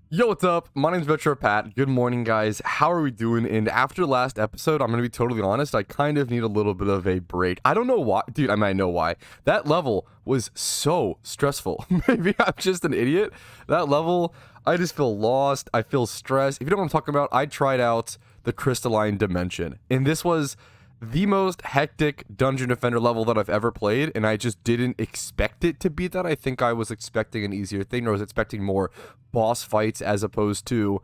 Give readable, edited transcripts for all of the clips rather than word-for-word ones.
Yo, what's up? My name's Retro Pat. Good morning, guys. How are we doing? And after last episode, I'm gonna be totally honest, I kind of need a little bit of a break. I don't know why, dude. I might know why. That level was so stressful. Maybe I'm just an idiot. That level, I just feel lost. I feel stressed. If you know what I'm talking about, I tried out the Crystalline Dimension, and this was the most hectic Dungeon Defender level that I've ever played, and I just didn't expect it to be that. I think I was expecting an easier thing, or I was expecting more boss fights as opposed to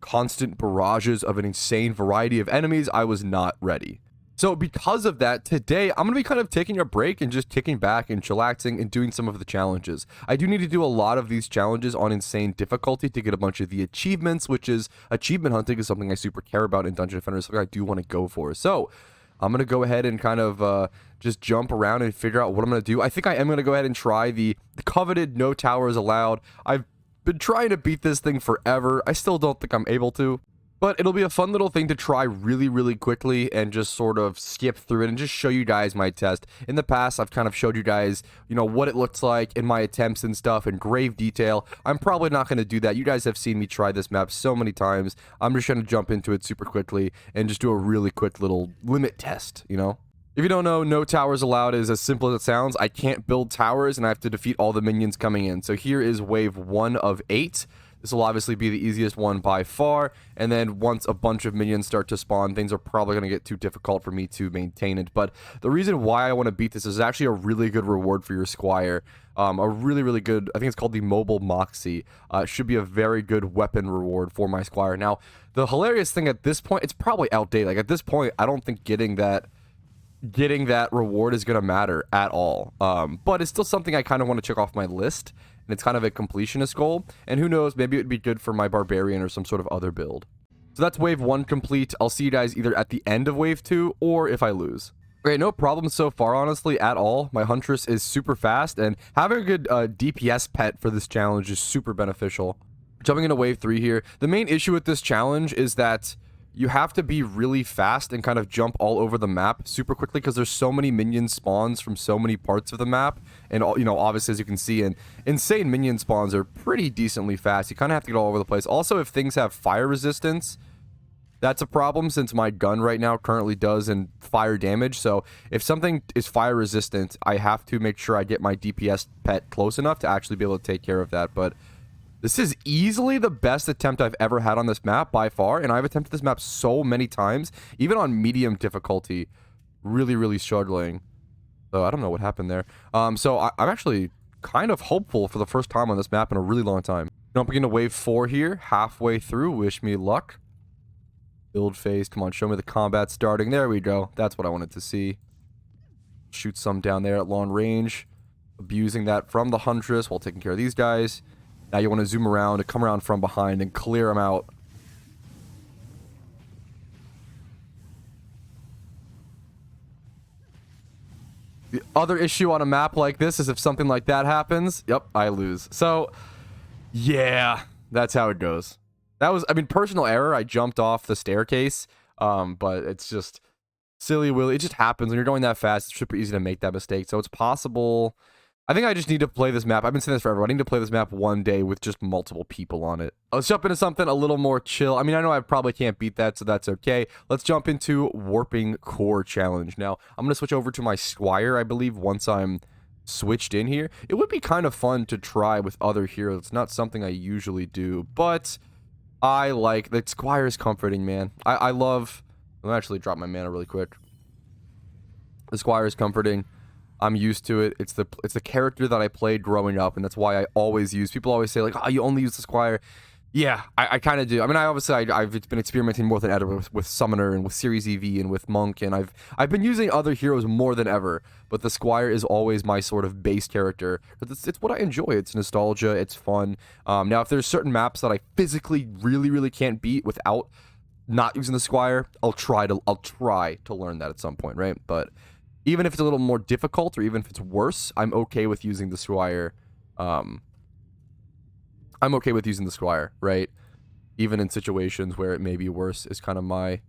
constant barrages of an insane variety of enemies. I was not ready. So because of that, today I'm going to be kind of taking a break and just kicking back and chillaxing and doing some of the challenges. I do need to do a lot of these challenges on insane difficulty to get a bunch of the achievements, which is achievement hunting is something I super care about in Dungeon Defender, something I do want to go for. So I'm going to go ahead and kind of just jump around and figure out what I'm going to do. I think I am going to go ahead and try the coveted no towers allowed. I've been trying to beat this thing forever. I still don't think I'm able to. But it'll be a fun little thing to try really, really quickly and just sort of skip through it and just show you guys my test. In the past, I've kind of showed you guys, what it looks like in my attempts and stuff in grave detail. I'm probably not going to do that. You guys have seen me try this map so many times. I'm just going to jump into it super quickly and just do a really quick little limit test, If you don't know, no towers allowed is as simple as it sounds. I can't build towers and I have to defeat all the minions coming in. So here is wave 1 of 8. This will obviously be the easiest one by far, and then once a bunch of minions start to spawn, things are probably going to get too difficult for me to maintain it. But the reason why I want to beat this is actually a really good reward for your squire. A really, really good, I think it's called the Mobile Moxie. It should be a very good weapon reward for my squire. Now, the hilarious thing at this point, it's probably outdated. Like at this point, I don't think getting that reward is going to matter at all. But it's still something I kind of want to check off my list. And it's kind of a completionist goal. And who knows, maybe it would be good for my barbarian or some sort of other build. So that's wave 1 complete. I'll see you guys either at the end of wave 2 or if I lose. Okay, no problem so far, honestly, at all. My Huntress is super fast, and having a good DPS pet for this challenge is super beneficial. Jumping into wave 3 here. The main issue with this challenge is that you have to be really fast and kind of jump all over the map super quickly because there's so many minion spawns from so many parts of the map. And, obviously, as you can see, insane minion spawns are pretty decently fast. You kind of have to get all over the place. Also, if things have fire resistance, that's a problem since my gun right now currently does in fire damage. So if something is fire resistant, I have to make sure I get my DPS pet close enough to actually be able to take care of that. But this is easily the best attempt I've ever had on this map by far, and I've attempted this map so many times, even on medium difficulty, really, really struggling. So I don't know what happened there. So I'm actually kind of hopeful for the first time on this map in a really long time. Jumping into wave 4 here, halfway through, wish me luck. Build phase, come on, show me the combat starting. There we go, that's what I wanted to see. Shoot some down there at long range, abusing that from the Huntress while taking care of these guys. Now you want to zoom around and come around from behind and clear them out. The other issue on a map like this is if something like that happens, yep, I lose. So, yeah, that's how it goes. That was, personal error. I jumped off the staircase, but it's just silly willy. It just happens when you're going that fast. It's super easy to make that mistake. So it's possible. I think I just need to play this map. I've been saying this forever. I need to play this map one day with just multiple people on it. Let's jump into something a little more chill. I know I probably can't beat that, so that's okay. Let's jump into Warping Core Challenge. Now, I'm going to switch over to my Squire, I believe, once I'm switched in here. It would be kind of fun to try with other heroes. It's not something I usually do, but I like... The Squire is comforting, man. I love... I'll actually drop my mana really quick. The Squire is comforting. I'm used to it. It's the character that I played growing up, and that's why I always use. People always say like, "Oh, you only use the Squire." Yeah, I kind of do. I've been experimenting more than ever with Summoner and with Series EV and with Monk, and I've been using other heroes more than ever. But the Squire is always my sort of base character. It's what I enjoy. It's nostalgia. It's fun. Now, if there's certain maps that I physically really, really can't beat without not using the Squire, I'll try to learn that at some point, right? But even if it's a little more difficult, or even if it's worse, I'm okay with using the Squire. I'm okay with using the Squire, right? Even in situations where it may be worse is kind of my...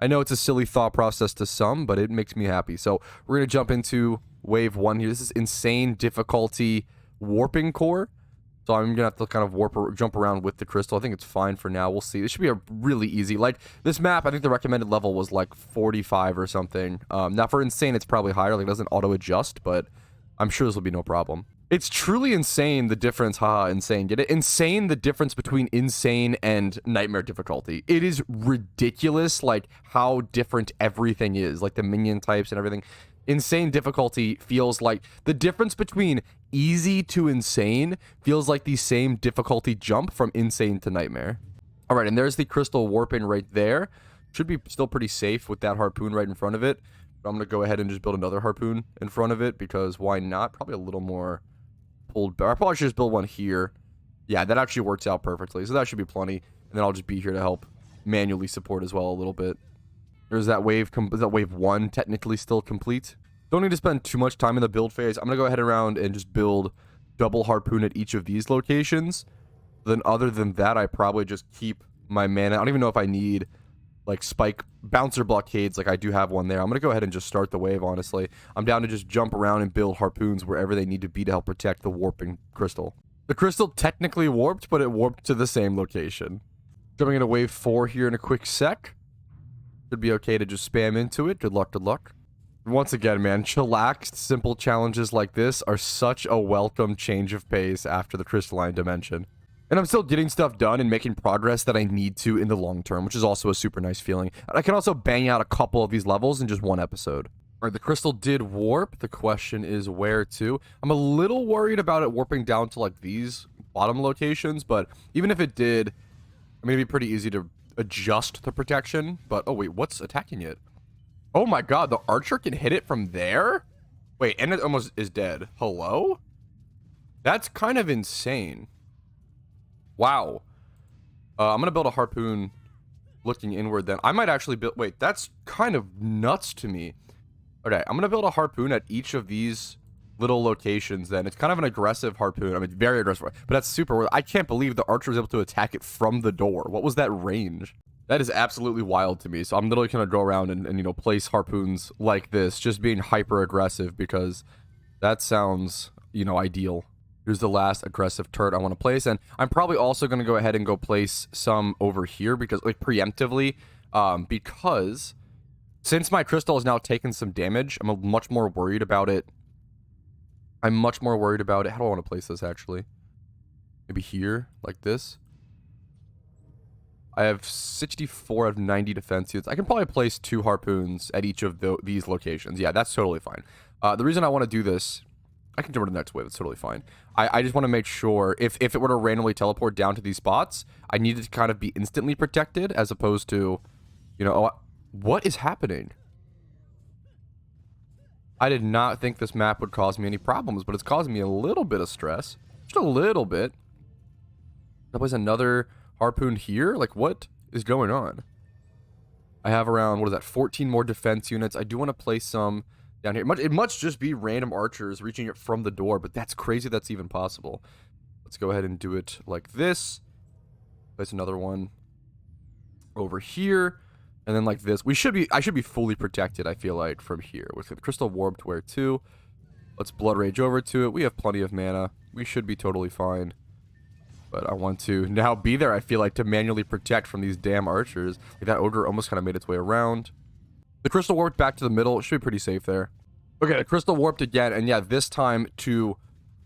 I know it's a silly thought process to some, but it makes me happy. So we're going to jump into wave 1 here. This is insane difficulty Warping Core. So I'm gonna have to kind of jump around with the crystal. I think it's fine for now. We'll see. This should be a really easy. Like, this map, I think the recommended level was like 45 or something. Now for insane, it's probably higher. Like, it doesn't auto-adjust, but I'm sure this will be no problem. It's truly insane, the difference. Haha, insane. Get it? Insane, the difference between insane and nightmare difficulty. It is ridiculous, like, how different everything is. Like, the minion types and everything. Insane difficulty feels like the difference between easy to insane feels like the same difficulty jump from insane to nightmare. All right, and there's the crystal warping right there. Should be still pretty safe with that harpoon right in front of it. But I'm going to go ahead and just build another harpoon in front of it because why not? Probably a little more pulled back. I probably should just build one here. Yeah, that actually works out perfectly. So that should be plenty. And then I'll just be here to help manually support as well a little bit. There's that wave. Is that wave 1 technically still complete? Don't need to spend too much time in the build phase. I'm going to go ahead around and just build double harpoon at each of these locations. Then other than that, I probably just keep my mana. I don't even know if I need like spike bouncer blockades. Like I do have one there. I'm going to go ahead and just start the wave, honestly. I'm down to just jump around and build harpoons wherever they need to be to help protect the warping crystal. The crystal technically warped, but it warped to the same location. Jumping into wave 4 here in a quick sec. Should be okay to just spam into it. Good luck, good luck. Once again, man, chillaxed, simple challenges like this are such a welcome change of pace after the crystalline dimension. And I'm still getting stuff done and making progress that I need to in the long term, which is also a super nice feeling. I can also bang out a couple of these levels in just one episode. All right, the crystal did warp. The question is where to? I'm a little worried about it warping down to like these bottom locations, but even if it did, I mean, it'd be pretty easy to adjust the protection. But, oh wait, what's attacking it? Oh my god, the archer can hit it from there? Wait, and it almost is dead. Hello? That's kind of insane. Wow. I'm gonna build a harpoon looking inward then. I might actually build... Wait, that's kind of nuts to me. Okay, I'm gonna build a harpoon at each of these little locations then. It's kind of an aggressive harpoon. I mean, very aggressive. But that's super... I can't believe the archer was able to attack it from the door. What was that range? That is absolutely wild to me. So I'm literally going to go around and, you know, place harpoons like this, just being hyper aggressive because that sounds, you know, ideal. Here's the last aggressive turret I want to place. And I'm probably also going to go ahead and go place some over here because, like, preemptively, because since my crystal has now taken some damage, I'm much more worried about it. How do I want to place this, actually? Maybe here, like this. I have 64 out of 90 defense units. I can probably place 2 harpoons at each of these locations. Yeah, that's totally fine. The reason I want to do this, I can jump to the next wave. It's totally fine. I just want to make sure if it were to randomly teleport down to these spots, I need it to kind of be instantly protected as opposed to, you know, oh, what is happening? I did not think this map would cause me any problems, but it's causing me a little bit of stress. Just a little bit. That was another harpoon here? Like, what is going on? I have around, what is that, 14 more defense units. I do want to place some down here. It must just be random archers reaching it from the door, but that's crazy that's even possible. Let's go ahead and do it like this. Place another one over here. And then like this. I should be fully protected, I feel like, from here. With the crystal warped where to. Let's blood rage over to it. We have plenty of mana. We should be totally fine. But I want to now be there, I feel like, to manually protect from these damn archers. Like, that ogre almost kind of made its way around. The crystal warped back to the middle. It should be pretty safe there. Okay, the crystal warped again. And yeah, this time to...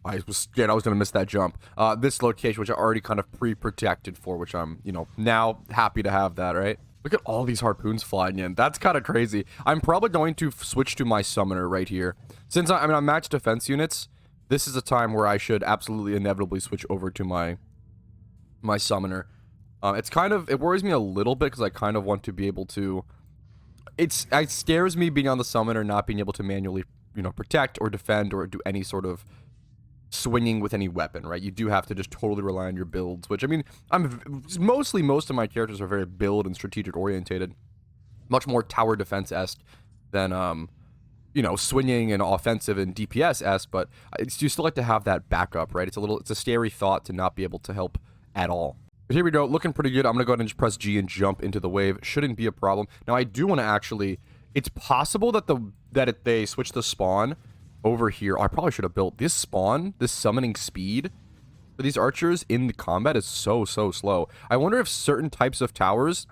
I was scared I was going to miss that jump. This location, which I already kind of pre-protected for, which I'm, you know, now happy to have that, right? Look at all these harpoons flying in. That's kind of crazy. I'm probably going to switch to my summoner right here. Since I'm max defense units, this is a time where I should absolutely inevitably switch over to my summoner. It worries me a little bit because I kind of want to be able to... It scares me being on the summoner, not being able to manually, you know, protect or defend or do any sort of swinging with any weapon, right? You do have to just totally rely on your builds, which, I mean, most of my characters are very build and strategic orientated. Much more tower defense-esque than, you know, swinging and offensive and DPS-esque, but you still like to have that backup, right? It's a scary thought to not be able to help at all. But here we go, looking pretty good. I'm gonna go ahead and just press G and jump into the wave. Shouldn't be a problem. Now I do want to actually, it's possible that they switch the spawn over here. Oh, I probably should have built this spawn, this summoning speed But these archers in the combat is so slow. I wonder if certain types of towers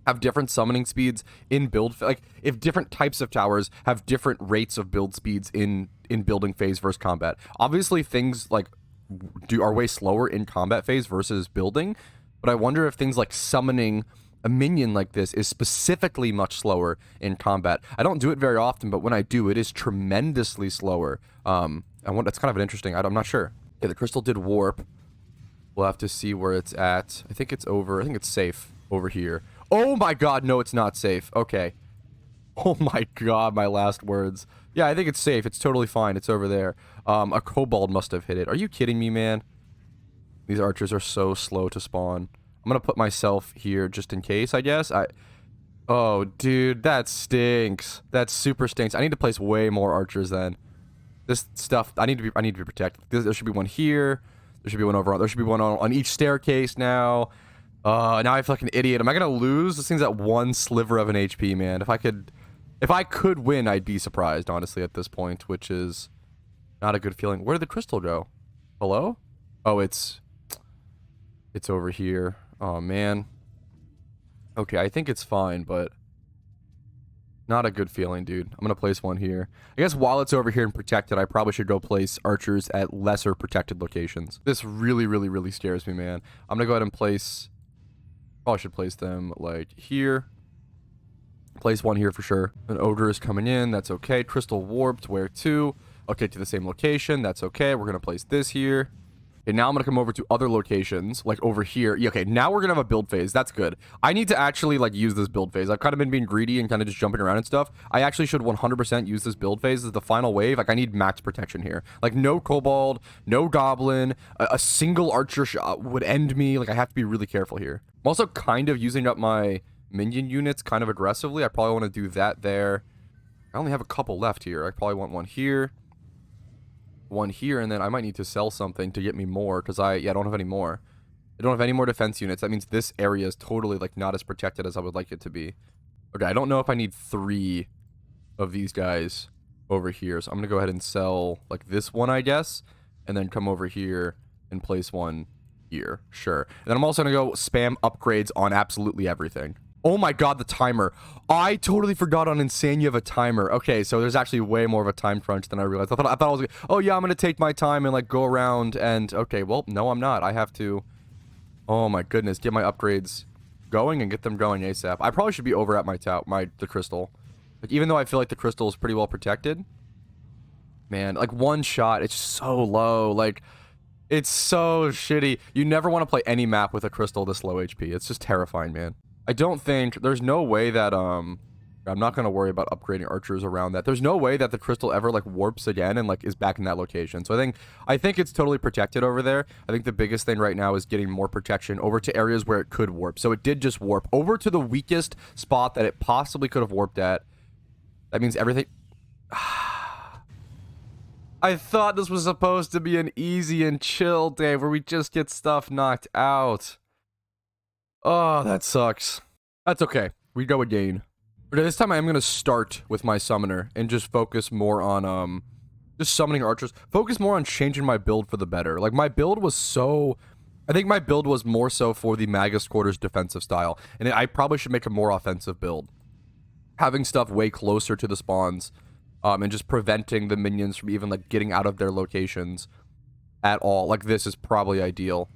have different summoning speeds in build, like if different types of towers have different rates of build speeds in building phase versus combat. Obviously things like are way slower in combat phase versus building, but I wonder if things like summoning a minion like this is specifically much slower in combat. I don't do it very often, but when I do, it is tremendously slower. That's kind of an interesting, I'm not sure. Okay, the crystal did warp. We'll have to see where it's at. I think it's safe over here. Oh my god, no, it's not safe. Okay. Oh my god, my last words. Yeah, I think it's safe. It's totally fine. It's over there. A kobold must have hit it. Are you kidding me, man? These archers are so slow to spawn. I'm gonna put myself here just in case, I guess. Oh, dude, that stinks. That super stinks. I need to place way more archers then. This stuff, I need to be protected. There should be one here. There should be one over on. There should be one on each staircase now. Now I feel like an idiot. Am I gonna lose? This thing's at one sliver of an HP, man. If I could win, I'd be surprised, honestly, at this point, which is not a good feeling. Where did the crystal go? Hello? Oh, it's over here. Oh, man. Okay, I think it's fine, but not a good feeling, dude. I'm gonna place one here. I guess while it's over here and protected, I probably should go place archers at lesser protected locations. This really scares me, man. I'm gonna go ahead and place... Probably should place them, like, here. Place one here for sure. An ogre is coming in. That's okay. Crystal warped. Where to? Okay, to the same location. That's okay. We're gonna place this here. Okay, now I'm gonna come over to other locations, like over here. Yeah, okay, now we're gonna have a build phase. That's good. I need to actually, like, use this build phase. I've kind of been being greedy and kind of just jumping around and stuff. I actually should 100% use this build phase as the final wave. Like, I need max protection here. Like, no kobold, no goblin, a single archer shot would end me. Like, I have to be really careful here. I'm also kind of using up my minion units kind of aggressively. I probably want to do that there. I only have a couple left here. I probably want one here. One here, and then I might need to sell something to get me more, because I don't have any more. I don't have any more defense units. That means this area is totally, like, not as protected as I would like it to be. Okay, I don't know if I need 3 of these guys over here, so I'm gonna go ahead and sell, like, this one, I guess, and then come over here and place one here. Sure. And then I'm also gonna go spam upgrades on absolutely everything. Oh my god, the timer. I totally forgot on Insane you have a timer. Okay, so there's actually way more of a time crunch than I realized. I thought I was like, oh yeah, I'm gonna take my time and, like, go around and... Okay, well, no, I'm not. I have to... Oh my goodness, get my upgrades going and get them going ASAP. I probably should be over at the crystal. Like, even though I feel like the crystal is pretty well protected. Man, like, one shot, it's so low. Like, it's so shitty. You never want to play any map with a crystal this low HP. It's just terrifying, man. I don't think... There's no way that, I'm not going to worry about upgrading archers around that. There's no way that the crystal ever, like, warps again and, like, is back in that location. So I think it's totally protected over there. I think the biggest thing right now is getting more protection over to areas where it could warp. So it did just warp over to the weakest spot that it possibly could have warped at. That means everything... I thought this was supposed to be an easy and chill day where we just get stuff knocked out. Oh, that sucks. That's okay. We go again. But this time I am going to start with my summoner and just focus more on, just summoning archers. Focus more on changing my build for the better. Like, my build was so... I think my build was more so for the Magus Quarters defensive style. And I probably should make a more offensive build. Having stuff way closer to the spawns, and just preventing the minions from even, like, getting out of their locations at all. Like, this is probably ideal.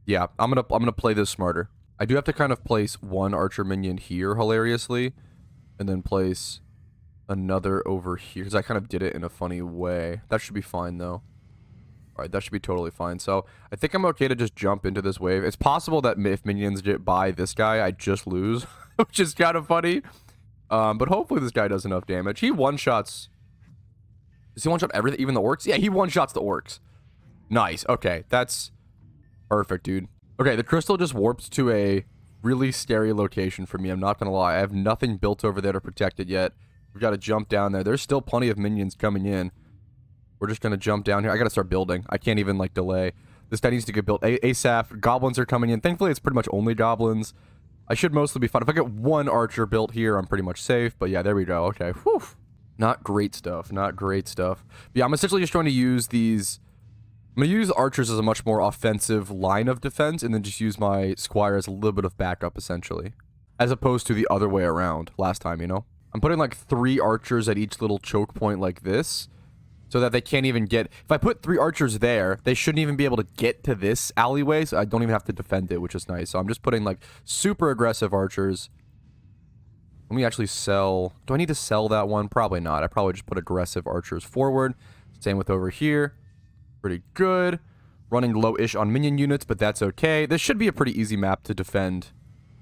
Yeah, I'm gonna play this smarter. I do have to kind of place one archer minion here, hilariously, and then place another over here, because I kind of did it in a funny way. That should be fine, though. Alright, that should be totally fine. So, I think I'm okay to just jump into this wave. It's possible that if minions get by this guy, I just lose, which is kind of funny. But hopefully this guy does enough damage. He one-shots... Does he one-shot everything, even the orcs? Yeah, he one-shots the orcs. Nice, okay, that's... Perfect, dude. Okay, the crystal just warped to a really scary location for me. I'm not gonna lie. I have nothing built over there to protect it yet. We've got to jump down there. There's still plenty of minions coming in. We're just gonna jump down here. I gotta start building. I can't even, like, delay. This guy needs to get built ASAP. Goblins are coming in. Thankfully, it's pretty much only goblins. I should mostly be fine. If I get one archer built here, I'm pretty much safe. But yeah, there we go. Okay. Whew. Not great stuff. Not great stuff. But yeah, I'm essentially just trying to use these I'm going to use archers as a much more offensive line of defense and then just use my squire as a little bit of backup, essentially. As opposed to the other way around last time, you know? I'm putting like 3 archers at each little choke point like this so that they can't even get... If I put 3 archers there, they shouldn't even be able to get to this alleyway, so I don't even have to defend it, which is nice. So I'm just putting like super aggressive archers. Let me actually sell... Do I need to sell that one? Probably not. I probably just put aggressive archers forward. Same with over here. Pretty good. Running low-ish on minion units, but that's okay. This should be a pretty easy map to defend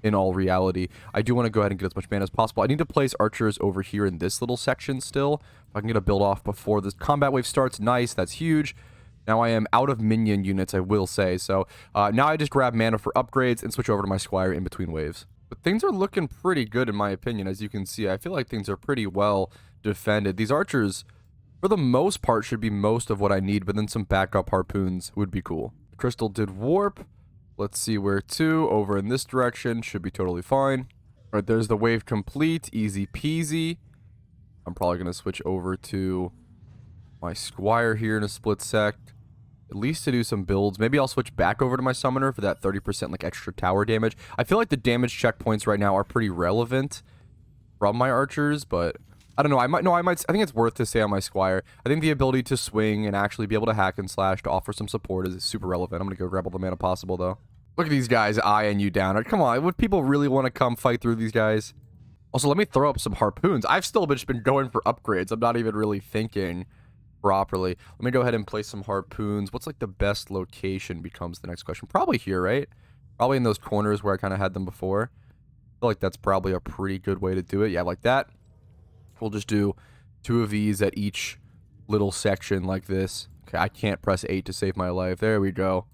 in all reality. I do want to go ahead and get as much mana as possible. I need to place archers over here in this little section still. If I can get a build off before this combat wave starts, nice. That's huge. Now I am out of minion units, I will say. So now I just grab mana for upgrades and switch over to my squire in between waves. But things are looking pretty good in my opinion, as you can see. I feel like things are pretty well defended. These archers, for the most part, should be most of what I need, but then some backup harpoons would be cool. The crystal did warp. Let's see where to. Over in this direction. Should be totally fine. All right, there's the wave complete. Easy peasy. I'm probably going to switch over to my squire here in a split sec. At least to do some builds. Maybe I'll switch back over to my summoner for that 30% like extra tower damage. I feel like the damage checkpoints right now are pretty relevant from my archers, but... I don't know, I think it's worth to stay on my squire. I think the ability to swing and actually be able to hack and slash to offer some support is super relevant. I'm gonna go grab all the mana possible, though. Look at these guys eyeing you down. Come on, would people really want to come fight through these guys? Also, let me throw up some harpoons. I've still just been going for upgrades. I'm not even really thinking properly. Let me go ahead and place some harpoons. What's like the best location becomes the next question. Probably here, right? Probably in those corners where I kind of had them before. I feel like that's probably a pretty good way to do it. Yeah, like that. We'll just do 2 of these at each little section like this. Okay, I can't press 8 to save my life. There we go.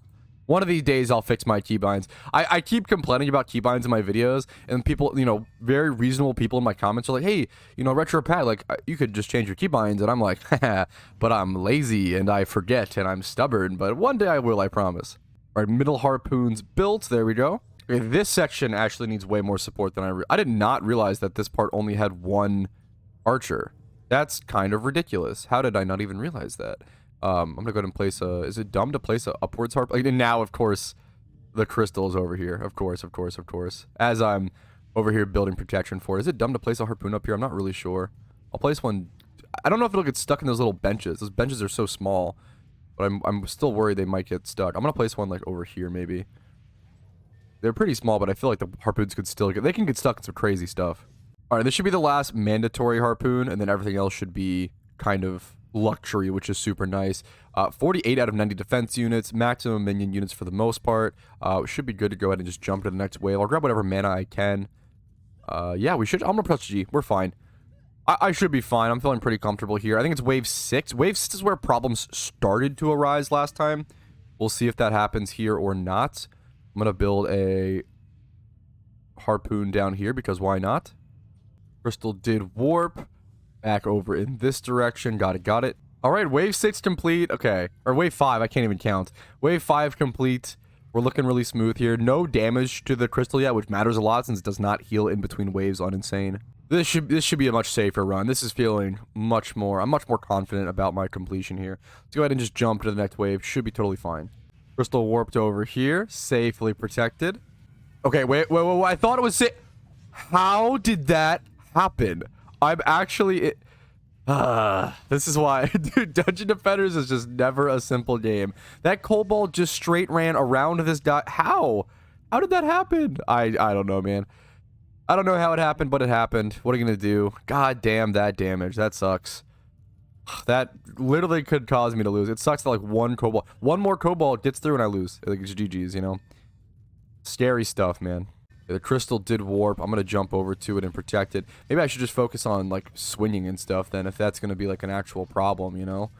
One of these days, I'll fix my keybinds. I keep complaining about keybinds in my videos, and people, you know, very reasonable people in my comments are like, hey, you know, Retro Pat, like, you could just change your keybinds. And I'm like, haha, but I'm lazy, and I forget, and I'm stubborn. But one day I will, I promise. All right, middle harpoons built. There we go. Okay, this section actually needs way more support than I did not realize that this part only had 1... archer. That's kind of ridiculous. How did I not even realize that? I'm gonna go ahead and place a... Is it dumb to place a upwards harp? And now, of course, the crystal is over here. Of course. As I'm over here building protection for it. Is it dumb to place a harpoon up here? I'm not really sure. I'll place one... I don't know if it'll get stuck in those little benches. Those benches are so small. But I'm still worried they might get stuck. I'm gonna place one, like, over here, maybe. They're pretty small, but I feel like the harpoons could still get... They can get stuck in some crazy stuff. Alright, this should be the last mandatory harpoon, and then everything else should be kind of luxury, which is super nice. 48 out of 90 defense units, maximum minion units for the most part. Should be good to go ahead and just jump to the next wave. I'll grab whatever mana I can. Yeah, we should... I'm gonna press G. We're fine. I should be fine. I'm feeling pretty comfortable here. I think it's wave 6. Wave 6 is where problems started to arise last time. We'll see if that happens here or not. I'm gonna build a harpoon down here, because why not? Crystal did warp. Back over in this direction. Got it. Alright, wave 6 complete. Okay. Or wave 5. I can't even count. Wave 5 complete. We're looking really smooth here. No damage to the crystal yet, which matters a lot since it does not heal in between waves on Insane. This should be a much safer run. This is feeling much more... I'm much more confident about my completion here. Let's go ahead and just jump to the next wave. Should be totally fine. Crystal warped over here. Safely protected. Okay, wait. I thought it was... How did that happen? I'm actually... This is why... Dude, Dungeon Defenders is just never a simple game. That Cobalt just straight ran around this guy. How? How did that happen? I don't know, man. I don't know how it happened, but it happened. What are you gonna do? God damn that damage. That sucks. That literally could cause me to lose. It sucks that like one more Cobalt gets through and I lose. Like it's GG's, you know? Scary stuff, man. The crystal did warp. I'm gonna jump over to it and protect it. Maybe I should just focus on like swinging and stuff then, if that's gonna be like an actual problem, you know?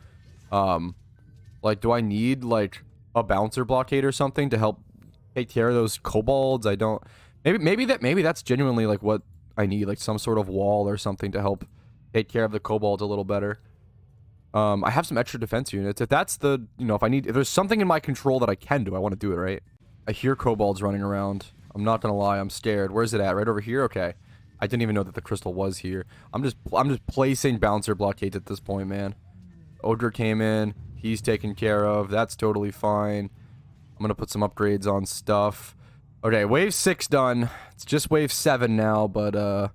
Like, do I need like a bouncer blockade or something to help take care of those kobolds? I don't... Maybe that's genuinely like what I need, like some sort of wall or something to help take care of the kobolds a little better. I have some extra defense units. If that's the, you know, if there's something in my control that I can do, I want to do it, right? I hear kobolds running around. I'm not gonna lie, I'm scared. Where's it at? Right over here? Okay. I didn't even know that the crystal was here. I'm just placing bouncer blockades at this point, man. Ogre came in. He's taken care of. That's totally fine. I'm gonna put some upgrades on stuff. Okay, wave 6 done. It's just wave 7 now, but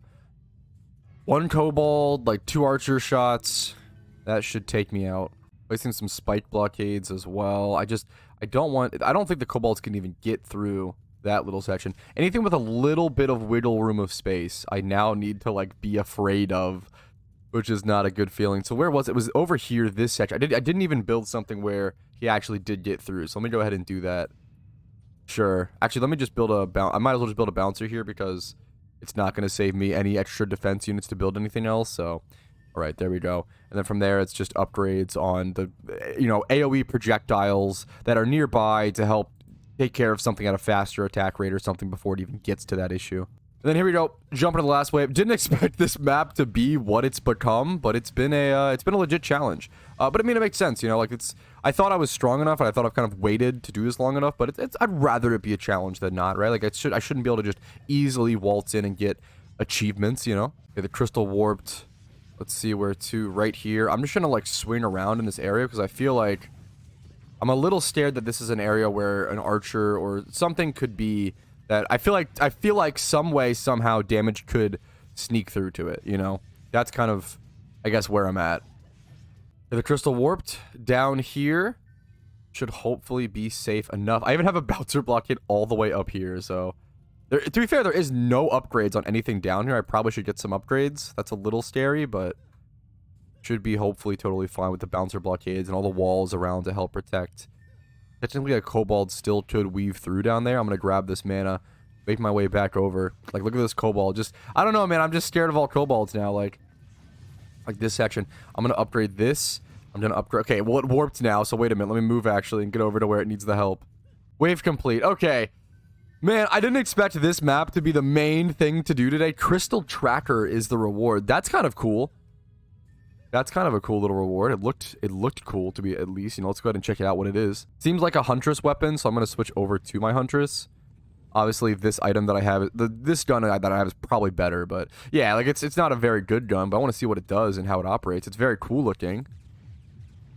1 kobold, like 2 archer shots. That should take me out. Placing some spike blockades as well. I don't think the kobolds can even get through that little section. Anything with a little bit of wiggle room of space, I now need to like be afraid of, which is not a good feeling. So where was it? It was over here, this section. I didn't even build something where he actually did get through. So let me go ahead and do that. Sure. Actually, let me just build I might as well just build a bouncer here because it's not going to save me any extra defense units to build anything else. So, all right, there we go. And then from there, it's just upgrades on the, AoE projectiles that are nearby to help take care of something at a faster attack rate or something before it even gets to that issue. And then here we go, jumping to the last wave. Didn't expect this map to be what it's become, but it's been a legit challenge. But I mean, it makes sense, I thought I was strong enough, and I thought I've kind of waited to do this long enough, but I'd rather it be a challenge than not, right? Like, I shouldn't be able to just easily waltz in and get achievements, Okay, the crystal warped. Let's see where to, right here. I'm just gonna, like, swing around in this area, because I feel like I'm a little scared that this is an area where an archer or something could be that I feel like some way, somehow, damage could sneak through to it, That's kind of, I guess, where I'm at. The crystal warped down here should hopefully be safe enough. I even have a bouncer blockade all the way up here, so to be fair, there is no upgrades on anything down here. I probably should get some upgrades. That's a little scary, but should be hopefully totally fine with the bouncer blockades and all the walls around to help protect. Technically, a kobold still could weave through down there. I'm gonna grab this mana, make my way back over. Like, look at this kobold. I don't know, man. I'm just scared of all kobolds now. Like this section. I'm gonna upgrade this. I'm gonna upgrade. Okay, well, it warped now, so wait a minute. Let me move actually and get over to where it needs the help. Wave complete. Okay. Man, I didn't expect this map to be the main thing to do today. Crystal Tracker is the reward. That's kind of cool. That's kind of a cool little reward. It looked cool to be, at least. Let's go ahead and check it out what it is. Seems like a Huntress weapon, so I'm gonna switch over to my Huntress. Obviously, this item that I have, this gun that I have is probably better, but yeah, like it's not a very good gun, but I want to see what it does and how it operates. It's very cool looking.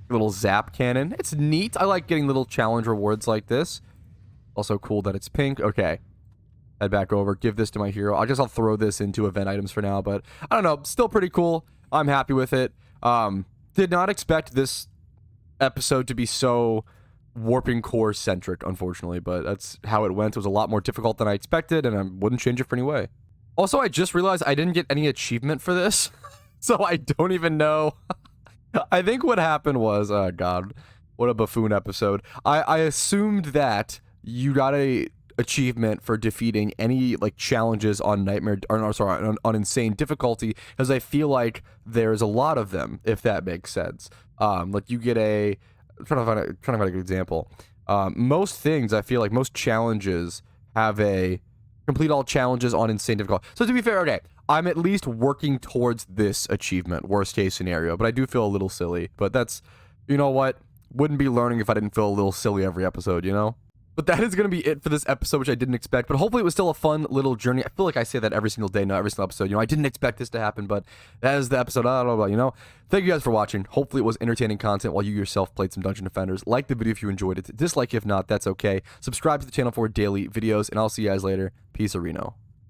Little zap cannon. It's neat. I like getting little challenge rewards like this. Also cool that it's pink. Okay. Head back over. Give this to my hero. I guess I'll throw this into event items for now, but I don't know. Still pretty cool. I'm happy with it. Did not expect this episode to be so warping core centric, unfortunately, but that's how it went. It was a lot more difficult than I expected, and I wouldn't change it for any way. Also, I just realized I didn't get any achievement for this, so I don't even know. I think what happened was, oh god, what a buffoon episode. I assumed that you got a achievement for defeating any like challenges on nightmare, or no, sorry, on insane difficulty, because I feel like there's a lot of them, if that makes sense. Like you get a, I'm trying to find a good example. Most things, I feel like most challenges have a complete all challenges on insane difficulty. So to be fair, okay, I'm at least working towards this achievement, worst case scenario, but I do feel a little silly. But that's, you know what? Wouldn't be learning if I didn't feel a little silly every episode, But that is going to be it for this episode, which I didn't expect. But hopefully it was still a fun little journey. I feel like I say that every single day, not every single episode. I didn't expect this to happen, but that is the episode. Blah, blah, blah, Thank you guys for watching. Hopefully it was entertaining content while you yourself played some Dungeon Defenders. Like the video if you enjoyed it. Dislike if not, that's okay. Subscribe to the channel for daily videos, and I'll see you guys later. Peace, Reno.